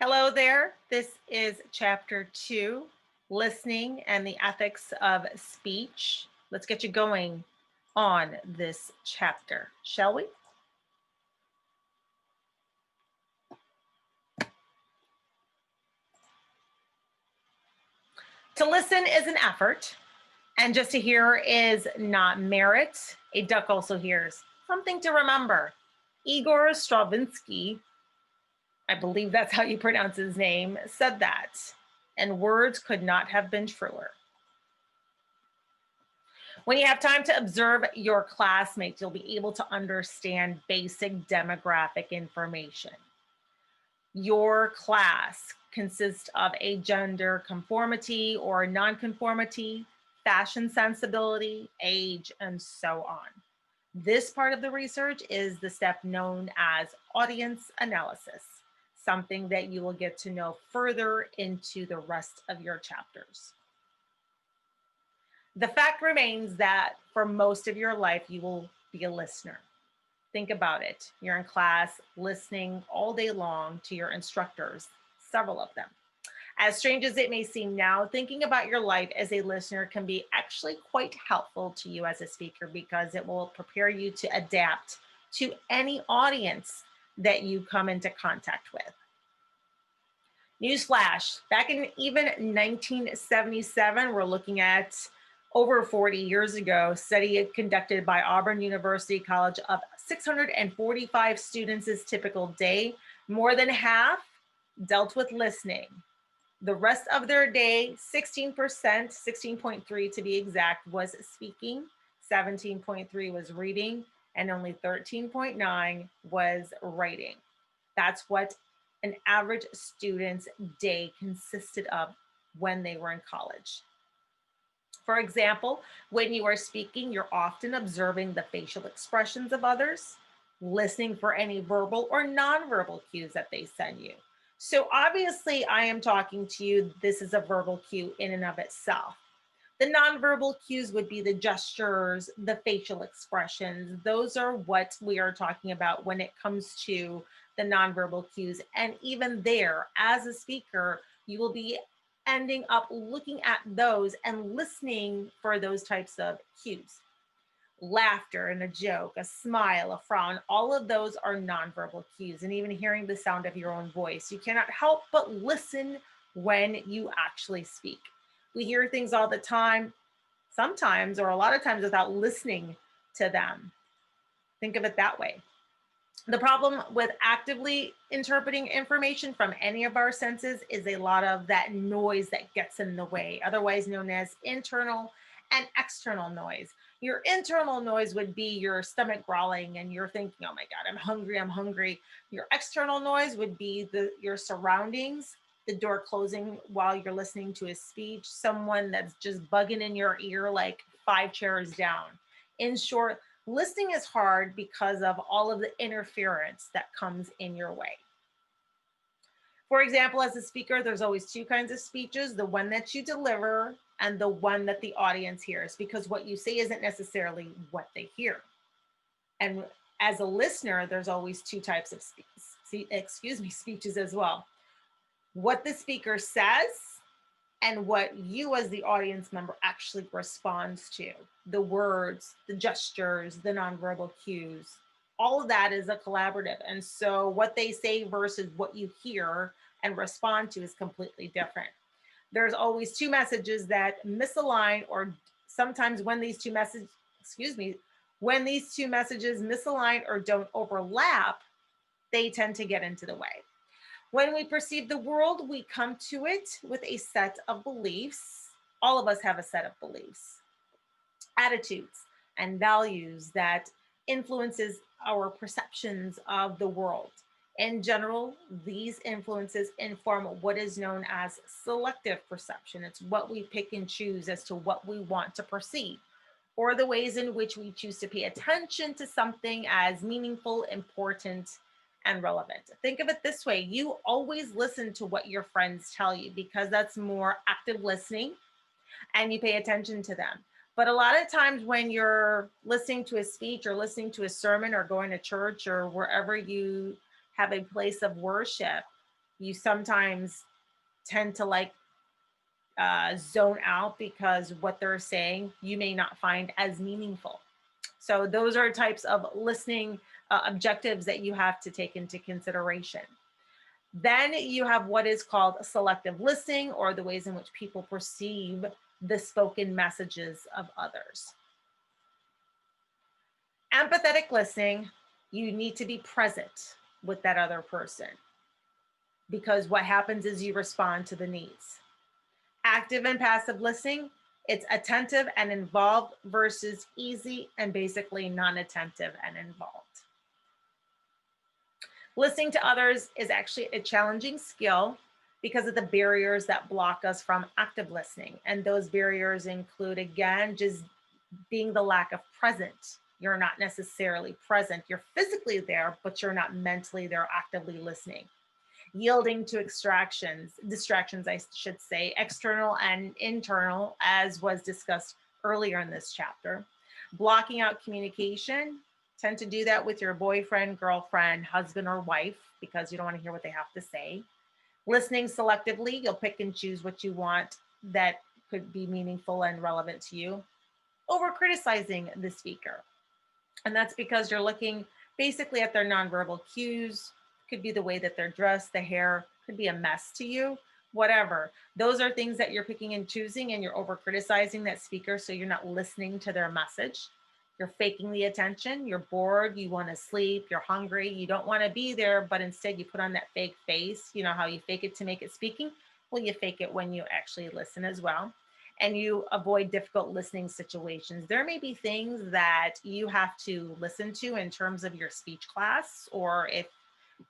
Hello there. This is chapter 2, Listening and the Ethics of Speech. Let's get you going on this chapter, shall we? To listen is an effort, and just to hear is not merit. A duck also hears. Something to remember. Igor Stravinsky, I believe that's how you pronounce his name, said that, and words could not have been truer. When you have time to observe your classmates, you'll be able to understand basic demographic information. Your class consists of a gender conformity or nonconformity, fashion sensibility, age, and so on. This part of the research is the step known as audience analysis, something that you will get to know further into the rest of your chapters. The fact remains that for most of your life, you will be a listener. Think about it. You're in class listening all day long to your instructors, several of them. As strange as it may seem now, thinking about your life as a listener can be actually quite helpful to you as a speaker because it will prepare you to adapt to any audience that you come into contact with. Newsflash, back in even 1977, we're looking at over 40 years ago, study conducted by Auburn University College of 645 students' typical day, more than half dealt with listening. The rest of their day, 16%, 16.3 to be exact, was speaking, 17.3 was reading, and only 13.9 was writing. That's what an average student's day consisted of when they were in college. For example, when you are speaking, you're often observing the facial expressions of others, listening for any verbal or nonverbal cues that they send you. So obviously, I am talking to you. This is a verbal cue in and of itself. The nonverbal cues would be the gestures, the facial expressions. Those are what we are talking about when it comes to the nonverbal cues. And even there, as a speaker, you will be ending up looking at those and listening for those types of cues. Laughter and a joke, a smile, a frown, all of those are nonverbal cues. And even hearing the sound of your own voice, you cannot help but listen when you actually speak. We hear things all the time, sometimes or a lot of times without listening to them. Think of it that way. The problem with actively interpreting information from any of our senses is a lot of that noise that gets in the way, otherwise known as internal and external noise. Your internal noise would be your stomach growling and you're thinking, oh my God, I'm hungry, I'm hungry. Your external noise would be your surroundings, the door closing while you're listening to a speech, someone that's just bugging in your ear like 5 chairs down. In short, listening is hard because of all of the interference that comes in your way. For example, as a speaker, there's always two kinds of speeches, the one that you deliver and the one that the audience hears, because what you say isn't necessarily what they hear. And as a listener, there's always two types of speeches as well. What the speaker says and what you as the audience member actually responds to, the words, the gestures, the nonverbal cues, all of that is a collaborative. And so what they say versus what you hear and respond to is completely different. There's always two messages that misalign, or sometimes when these two messages, when these two messages misalign or don't overlap, they tend to get into the way. When we perceive the world, we come to it with a set of beliefs. All of us have a set of beliefs, attitudes, and values that influences our perceptions of the world. In general, these influences inform what is known as selective perception. It's what we pick and choose as to what we want to perceive, or the ways in which we choose to pay attention to something as meaningful, important, and relevant. Think of it this way: you always listen to what your friends tell you because that's more active listening and you pay attention to them. But a lot of times when you're listening to a speech or listening to a sermon or going to church or wherever you have a place of worship, You sometimes tend to like zone out because what they're saying you may not find as meaningful. So those are types of listening objectives that you have to take into consideration. Then you have what is called selective listening, or the ways in which people perceive the spoken messages of others. Empathetic listening, you need to be present with that other person, because what happens is you respond to the needs. Active and passive listening, it's attentive and involved versus easy and basically non-attentive and involved. Listening to others is actually a challenging skill because of the barriers that block us from active listening. And those barriers include, again, just being the lack of present. You're not necessarily present. You're physically there, but you're not mentally there actively listening. Yielding to distractions, I should say, external and internal, as was discussed earlier in this chapter. Blocking out communication, tend to do that with your boyfriend, girlfriend, husband, or wife because you don't want to hear what they have to say. Listening selectively, you'll pick and choose what you want that could be meaningful and relevant to you. Over criticizing the speaker. And that's because you're looking basically at their nonverbal cues. Could be the way that they're dressed, the hair could be a mess to you, whatever. Those are things that you're picking and choosing, and you're over criticizing that speaker. So you're not listening to their message. You're faking the attention. You're bored. You want to sleep. You're hungry. You don't want to be there, but instead you put on that fake face. You know how you fake it to make it speaking? Well, you fake it when you actually listen as well. And you avoid difficult listening situations. There may be things that you have to listen to in terms of your speech class, or if,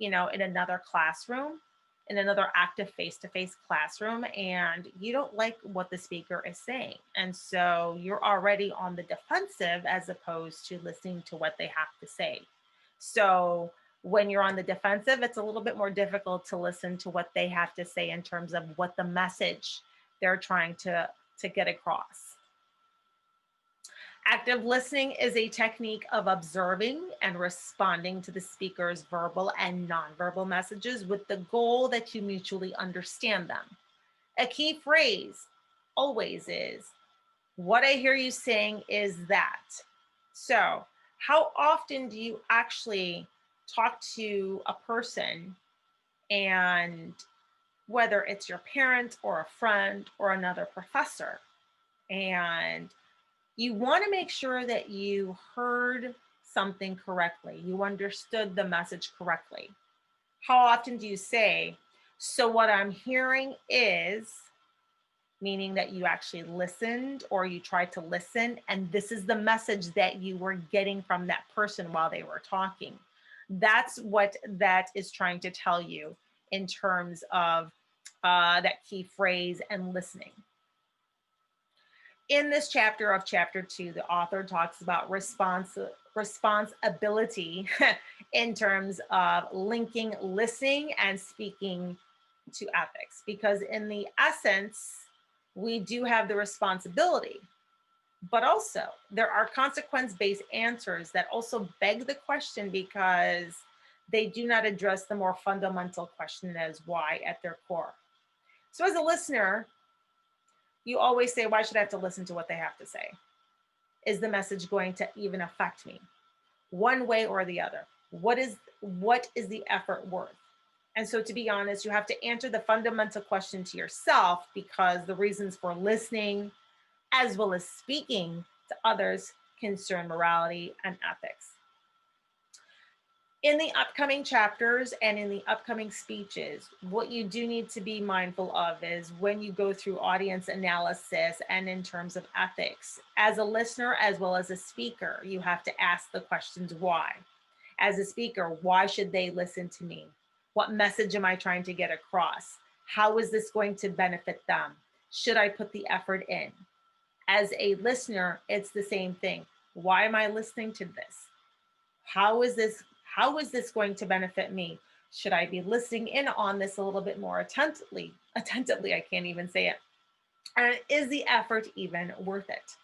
in another classroom, in another active face-to-face classroom, and you don't like what the speaker is saying. And so you're already on the defensive as opposed to listening to what they have to say. So when you're on the defensive, it's a little bit more difficult to listen to what they have to say in terms of what the message they're trying to get across. Active listening is a technique of observing and responding to the speaker's verbal and nonverbal messages with the goal that you mutually understand them. A key phrase always is, "What I hear you saying is that." So, how often do you actually talk to a person, and whether it's your parent or a friend or another professor, and you want to make sure that you heard something correctly, you understood the message correctly. How often do you say, "So what I'm hearing is," meaning that you actually listened or you tried to listen, and this is the message that you were getting from that person while they were talking. That's what that is trying to tell you in terms of that key phrase and listening. In this chapter of chapter 2, the author talks about responsibility in terms of linking listening and speaking to ethics, because in the essence, we do have the responsibility, but also there are consequence-based answers that also beg the question because they do not address the more fundamental question as why at their core. So as a listener, you always say, why should I have to listen to what they have to say? Is the message going to even affect me one way or the other? What is the effort worth? And so, to be honest, you have to answer the fundamental question to yourself, because the reasons for listening as well as speaking to others concern morality and ethics. In the upcoming chapters and in the upcoming speeches, what you do need to be mindful of is when you go through audience analysis and in terms of ethics, as a listener as well as a speaker, you have to ask the questions why. As a speaker, why should they listen to me? What message am I trying to get across? How is this going to benefit them? Should I put the effort in? As a listener, it's the same thing. Why am I listening to this? How is this going to benefit me? Should I be listening in on this a little bit more attentively? I can't even say it. And is the effort even worth it?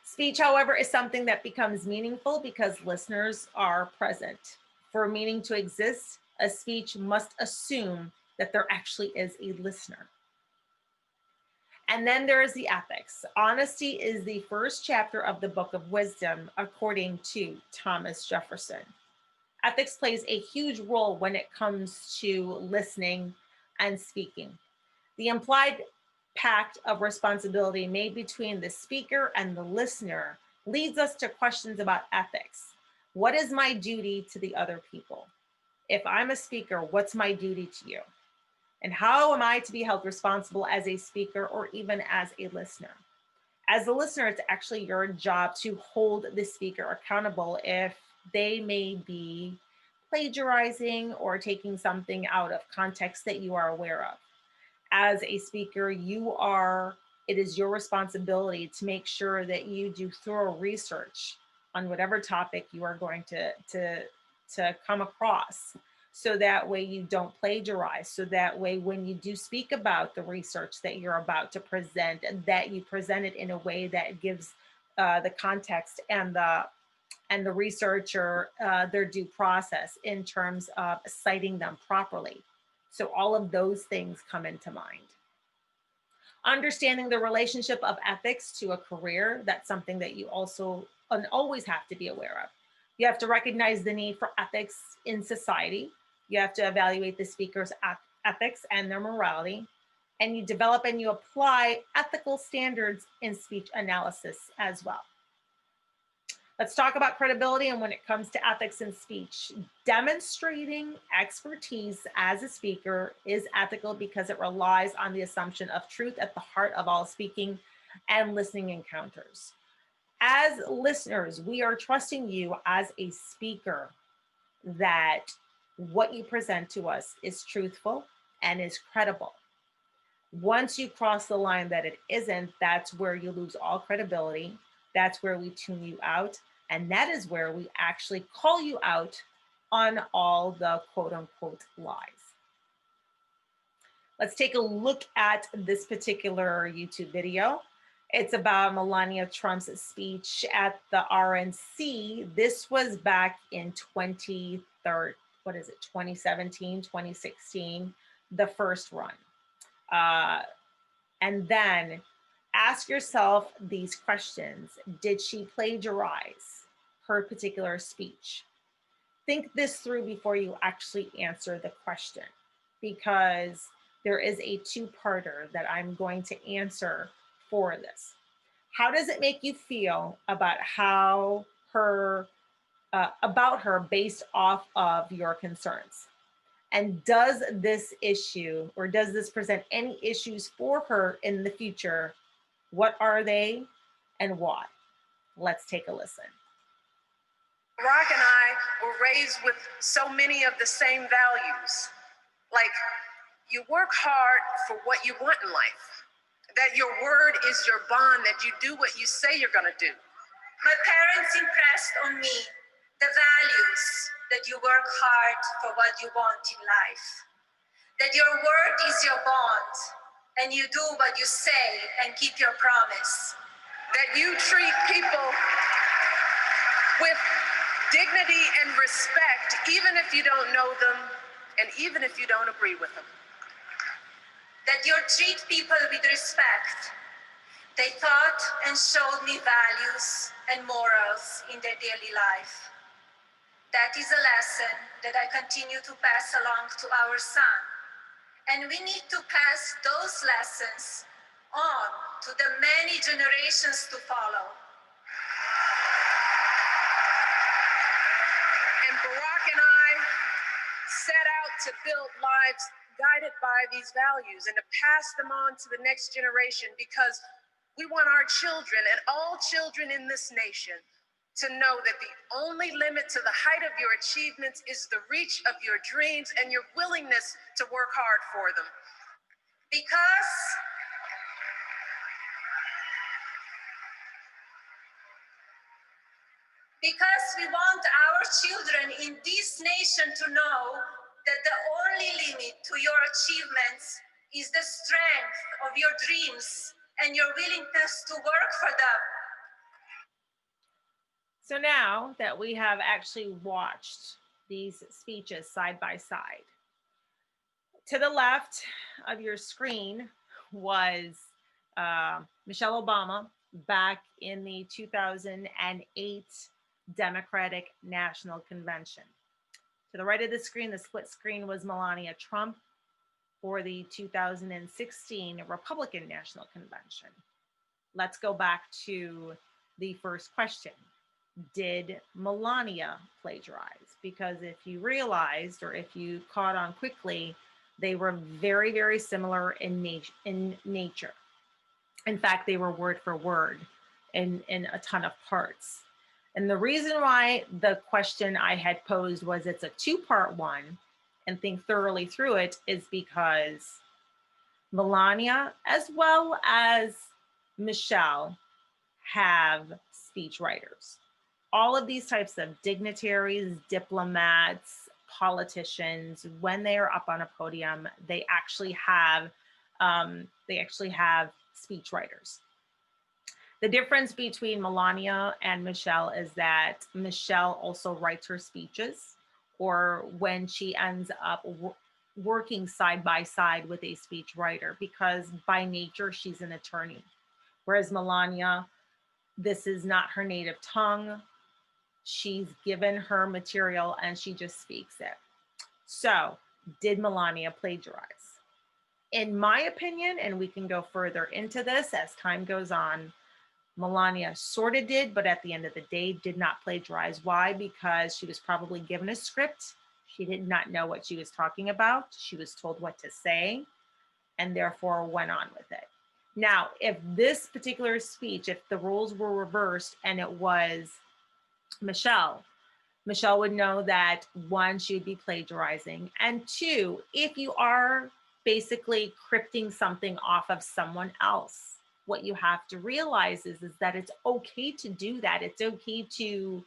Speech, however, is something that becomes meaningful because listeners are present. For meaning to exist, A speech must assume that there actually is a listener. And then there is the ethics. Honesty is the first chapter of the Book of Wisdom, according to Thomas Jefferson. Ethics plays a huge role when it comes to listening and speaking. The implied pact of responsibility made between the speaker and the listener leads us to questions about ethics. What is my duty to the other people? If I'm a speaker, what's my duty to you? And how am I to be held responsible as a speaker or even as a listener? As a listener, it's actually your job to hold the speaker accountable if they may be plagiarizing or taking something out of context that you are aware of. As a speaker, it is your responsibility to make sure that you do thorough research on whatever topic you are going to come across, so that way you don't plagiarize, so that way when you do speak about the research that you're about to present, that you present it in a way that gives the context and the researcher their due process in terms of citing them properly. So all of those things come into mind. Understanding the relationship of ethics to a career, that's something that you also always have to be aware of. You have to recognize the need for ethics in society. You have to evaluate the speaker's ethics and their morality. And you develop and you apply ethical standards in speech analysis as well. Let's talk about credibility and when it comes to ethics in speech. Demonstrating expertise as a speaker is ethical because it relies on the assumption of truth at the heart of all speaking and listening encounters. As listeners, we are trusting you as a speaker that what you present to us is truthful and is credible. Once you cross the line that it isn't, that's where you lose all credibility. That's where we tune you out. And that is where we actually call you out on all the quote unquote lies. Let's take a look at this particular YouTube video. It's about Melania Trump's speech at the RNC. This was back in 2017, 2016, the first run. And then ask yourself these questions. Did she plagiarize her particular speech? Think this through before you actually answer the question, because there is a two-parter that I'm going to answer for this. How does it make you feel about about her based off of your concerns? And does this issue, or does this present any issues for her in the future? What are they and why? Let's take a listen. Barack and I were raised with so many of the same values. Like, you work hard for what you want in life, that your word is your bond, that you do what you say you're going to do. My parents impressed on me the values that you work hard for what you want in life, that your word is your bond, and you do what you say and keep your promise. That you treat people with dignity and respect, even if you don't know them and even if you don't agree with them. That you treat people with respect. They taught and showed me values and morals in their daily life. That is a lesson that I continue to pass along to our son. And we need to pass those lessons on to the many generations to follow. And Barack and I set out to build lives guided by these values and to pass them on to the next generation, because we want our children and all children in this nation to know that the only limit to the height of your achievements is the reach of your dreams and your willingness to work hard for them. Because we want our children in this nation to know that the only limit to your achievements is the strength of your dreams and your willingness to work for them. So now that we have actually watched these speeches side by side. To the left of your screen was Michelle Obama back in the 2008 Democratic National Convention. To the right of the screen, the split screen, was Melania Trump for the 2016 Republican National Convention. Let's go back to the first question. Did Melania plagiarize? Because if you realized, or if you caught on quickly, they were very, very similar in nature. In fact, they were word for word in a ton of parts. And the reason why the question I had posed was it's a two-part one, and think thoroughly through it, is because Melania as well as Michelle have speech writers. All of these types of dignitaries, diplomats, politicians, when they are up on a podium, they actually have speech writers. The difference between Melania and Michelle is that Michelle also writes her speeches, or when she ends up working side by side with a speech writer, because by nature she's an attorney. Whereas Melania, this is not her native tongue. She's given her material and she just speaks it. So, did Melania plagiarize? In my opinion, and we can go further into this as time goes on, Melania sort of did, but at the end of the day did not plagiarize. Why? Because she was probably given a script. She did not know what she was talking about. She was told what to say and therefore went on with it. Now, if this particular speech, if the roles were reversed and it was Michelle would know that one, she would be plagiarizing. And two, if you are basically crypting something off of someone else, what you have to realize is that it's okay to do that. It's okay to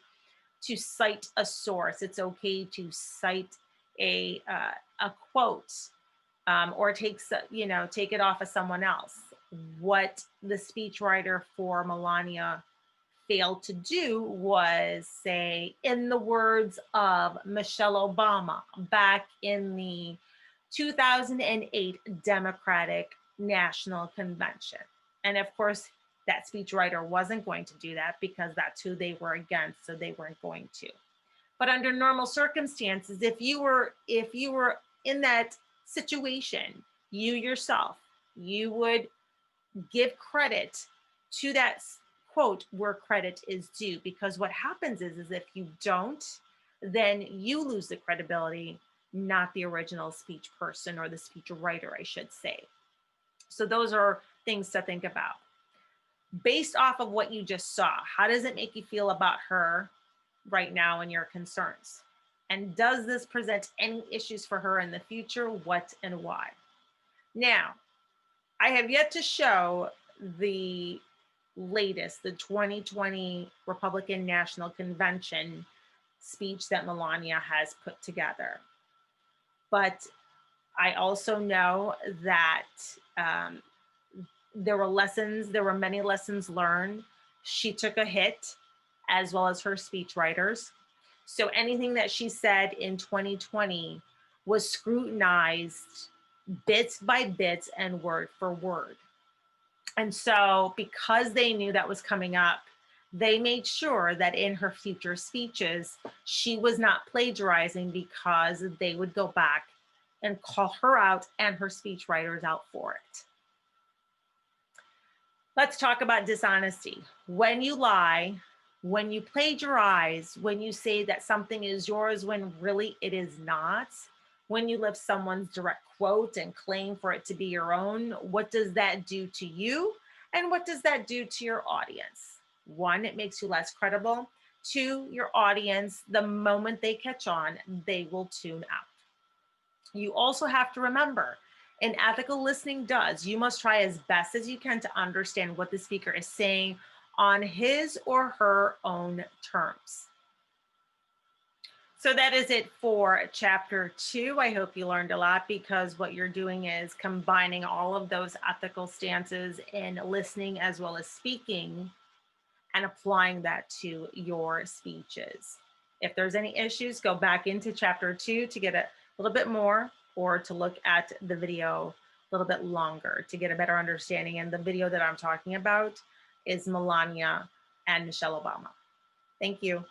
cite a source. It's okay to cite a quote, or take it off of someone else. What the speechwriter for Melania failed to do was say, in the words of Michelle Obama back in the 2008 Democratic National Convention. And of course, that speechwriter wasn't going to do that because that's who they were against, so they weren't going to. But under normal circumstances, if you were in that situation, you yourself, you would give credit to that quote where credit is due, because what happens is if you don't, then you lose the credibility, not the original speech person or the speech writer, I should say. So those are things to think about. Based off of what you just saw, how does it make you feel about her right now and your concerns? And does this present any issues for her in the future? What and why? Now, I have yet to show the latest, the 2020 Republican National Convention speech that Melania has put together. But I also know that there were many lessons learned. She took a hit, as well as her speechwriters. So anything that she said in 2020 was scrutinized bit by bit and word for word. And so because they knew that was coming up, they made sure that in her future speeches, she was not plagiarizing, because they would go back and call her out and her speechwriters out for it. Let's talk about dishonesty. When you lie, when you plagiarize, when you say that something is yours when really it is not, when you lift someone's direct quote and claim for it to be your own, what does that do to you? And what does that do to your audience? One, it makes you less credible. Two, your audience, the moment they catch on, they will tune out. You also have to remember, and ethical listening does, you must try as best as you can to understand what the speaker is saying on his or her own terms. So that is it for chapter 2. I hope you learned a lot, because what you're doing is combining all of those ethical stances in listening as well as speaking and applying that to your speeches. If there's any issues, go back into chapter 2 to get a little bit more, or to look at the video a little bit longer to get a better understanding. And the video that I'm talking about is Melania and Michelle Obama. Thank you.